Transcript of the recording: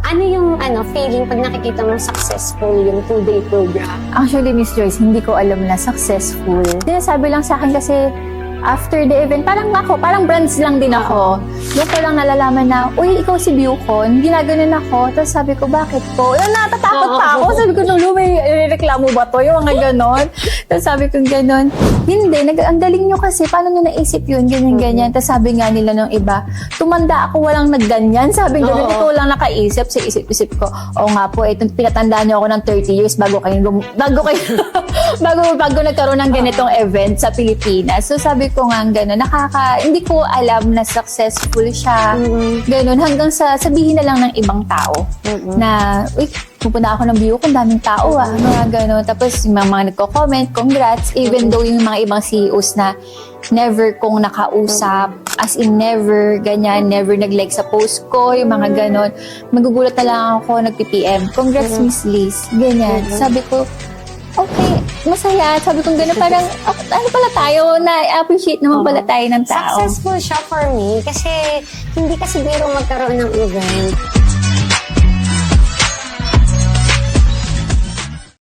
Ano yung feeling pag nakikita mo successful yung 2-day program? Actually, Miss Joyce, hindi ko alam na successful. Sinasabi lang sa akin kasi after the event, parang brands lang din ako. Doon ko lang nalalaman na, uy, ikaw si Bucon, ginaganon ako. Tapos sabi ko, bakit po? Natatakot pa ako. Sabi ko, Lulu, may reklamo ba to? Yung mga ganon. Tapos sabi ko, ganon. Hindi, ang galing nyo kasi, paano nyo naisip yun, ganyan. Tapos sabi nga nila ng iba, tumanda ako, walang nagganyan. Sabi ko, ikaw lang nakaisip. Sa isip-isip ko, oo nga po, itong pinatandaan nyo ako ng 30 years bago nagkaroon ng ganitong event sa Pilipinas. So sabi ko nga gano'n, hindi ko alam na successful siya. Gano'n, hanggang sabihin na lang ng ibang tao na, uy, pupunta ako ng view kung daming tao mga gano'n. Tapos yung mga nagko-comment, congrats, even though yung mga ibang CEOs na never kong nakausap, as in never, ganyan, never nag-like sa post ko, yung mga gano'n. Magugulat na lang ako, nag-PPM, congrats Miss Liz, ganyan. Sabi ko, okay, masaya. Sabi ko gano'n, parang, ano pala tayo, na-appreciate naman pala tayo ng tao. Successful siya for me kasi hindi kasi biro magkaroon ng event.